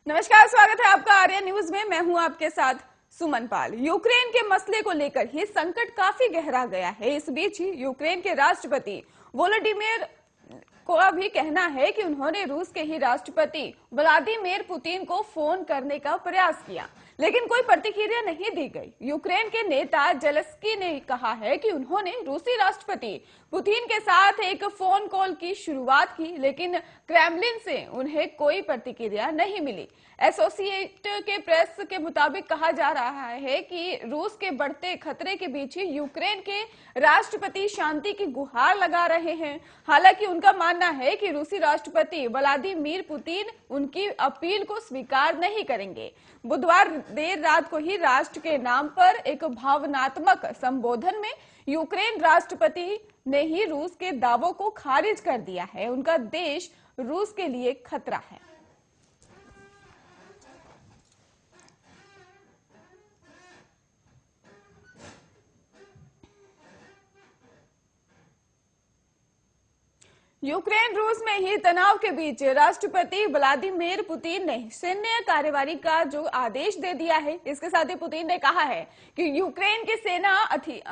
नमस्कार, स्वागत है आपका आर्या न्यूज में। मैं हूं आपके साथ सुमन पाल। यूक्रेन के मसले को लेकर ही संकट काफी गहरा गया है। इस बीच ही यूक्रेन के राष्ट्रपति वोलोडिमीर को भी कहना है कि उन्होंने रूस के ही राष्ट्रपति व्लादिमीर पुतिन को फोन करने का प्रयास किया, लेकिन कोई प्रतिक्रिया नहीं दी गई। यूक्रेन के नेता जेलेंस्की ने कहा है कि उन्होंने रूसी राष्ट्रपति पुतिन के साथ एक फोन कॉल की शुरुआत की, लेकिन क्रेमलिन से उन्हें कोई प्रतिक्रिया नहीं मिली। एसोसिएट के प्रेस के मुताबिक कहा जा रहा है कि रूस के बढ़ते खतरे के बीच ही यूक्रेन के राष्ट्रपति शांति की गुहार लगा रहे हैं। हालांकि उनका मानना है कि रूसी राष्ट्रपति व्लादिमीर पुतिन उनकी अपील को स्वीकार नहीं करेंगे। बुधवार देर रात को ही राष्ट्र के नाम पर एक भावनात्मक संबोधन में यूक्रेन राष्ट्रपति ने ही रूस के दावों को खारिज कर दिया है। उनका देश रूस के लिए खतरा है। यूक्रेन रूस में ही तनाव के बीच राष्ट्रपति व्लादिमीर पुतिन ने सैन्य कार्रवाई का जो आदेश दे दिया है। इसके साथ ही पुतिन ने कहा है कि यूक्रेन की सेना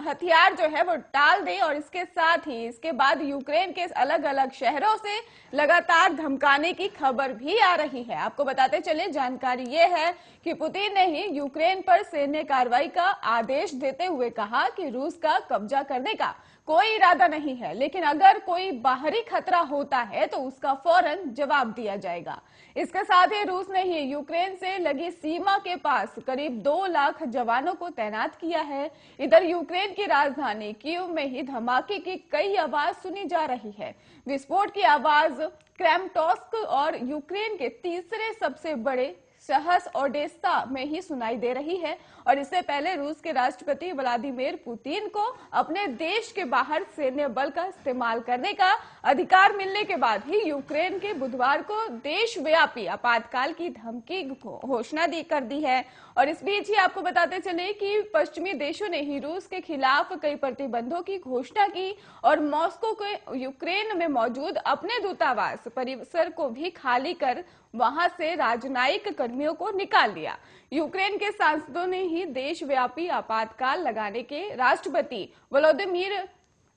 हथियार जो है वो टाल दे, और इसके साथ ही इसके बाद यूक्रेन के अलग अलग शहरों से लगातार धमकाने की खबर भी आ रही है। आपको बताते चले, जानकारी ये है कि पुतिन ने ही यूक्रेन पर सैन्य कार्रवाई का आदेश देते हुए कहा कि रूस का कब्जा करने का कोई इरादा नहीं है, लेकिन अगर कोई बाहरी खतरा होता है तो उसका फौरन जवाब दिया जाएगा। इसके साथ ही रूस ने ही यूक्रेन से लगी सीमा के पास करीब 2 लाख जवानों को तैनात किया है। इधर यूक्रेन की राजधानी कीव में ही धमाके की कई आवाज सुनी जा रही है। विस्फोट की आवाज क्रेमाटोर्स्क और यूक्रेन के तीसरे सबसे बड़े शहर ओडेसा में ही सुनाई दे रही है। और इससे पहले रूस के राष्ट्रपति व्लादिमीर पुतिन को अपने देश के बाहर सैन्य बल का इस्तेमाल करने का अधिकार मिलने के बाद ही यूक्रेन के बुधवार को देशव्यापी आपातकाल की धमकी घोषणा कर दी है। और इस बीच ही आपको बताते चले कि पश्चिमी देशों ने ही रूस के खिलाफ कई प्रतिबंधों की घोषणा की और मॉस्को के यूक्रेन में मौजूद अपने दूतावास परिसर को भी खाली कर वहां से राजनयिक कर्मियों को निकाल दिया। यूक्रेन के सांसदों ने ही देशव्यापी आपातकाल लगाने के राष्ट्रपति वोलोदिमीर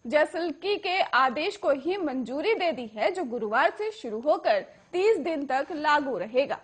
जेलेंस्की के आदेश को ही मंजूरी दे दी है, जो गुरुवार से शुरू होकर 30 दिन तक लागू रहेगा।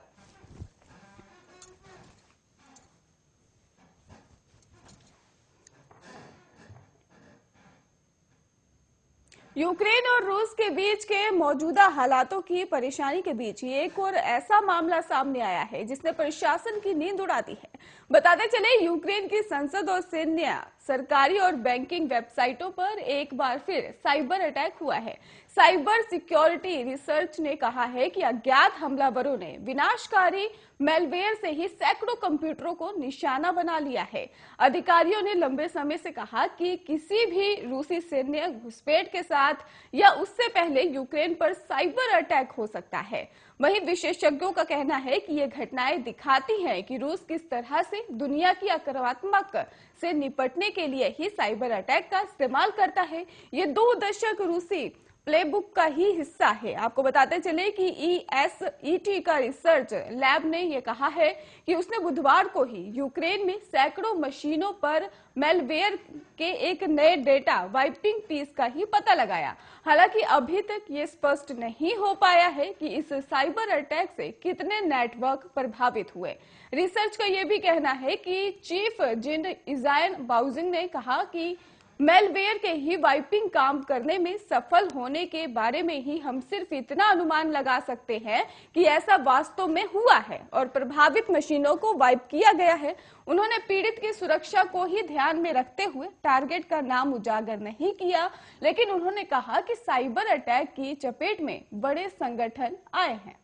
यूक्रेन और रूस के बीच के मौजूदा हालातों की परेशानी के बीच एक और ऐसा मामला सामने आया है जिसने प्रशासन की नींद उड़ा दी है। बताते चले, यूक्रेन की संसद और सैन्य, सरकारी और बैंकिंग वेबसाइटों पर एक बार फिर साइबर अटैक हुआ है। साइबर सिक्योरिटी रिसर्च ने कहा है कि अज्ञात हमलावरों ने विनाशकारी मेलवेयर से ही सैकड़ों कंप्यूटरों को निशाना बना लिया है। अधिकारियों ने लंबे समय से कहा कि किसी भी रूसी सैन्य घुसपैठ के साथ या उससे पहले यूक्रेन पर साइबर अटैक हो सकता है। वहीं विशेषज्ञों का कहना है कि ये घटनाएं दिखाती हैं कि रूस किस तरह से दुनिया की आक्रामक से निपटने के लिए ही साइबर अटैक का इस्तेमाल करता है। ये 2 दशक रूसी प्लेबुक का ही हिस्सा है। आपको बताते चले कि ESET का रिसर्च लैब ने यह कहा है कि उसने बुधवार को ही यूक्रेन में सैकड़ों मशीनों पर मेलवेयर के एक नए डेटा वाइपिंग पीस का ही पता लगाया। हालांकि अभी तक ये स्पष्ट नहीं हो पाया है कि इस साइबर अटैक से कितने नेटवर्क प्रभावित हुए। रिसर्च का यह भी कहना है कि चीफ जिन इजायन बाउजिंग ने कहा कि मेलवेयर के ही वाइपिंग काम करने में सफल होने के बारे में ही हम सिर्फ इतना अनुमान लगा सकते हैं कि ऐसा वास्तव में हुआ है और प्रभावित मशीनों को वाइप किया गया है। उन्होंने पीड़ित की सुरक्षा को ही ध्यान में रखते हुए टारगेट का नाम उजागर नहीं किया, लेकिन उन्होंने कहा कि साइबर अटैक की चपेट में बड़े संगठन आए हैं।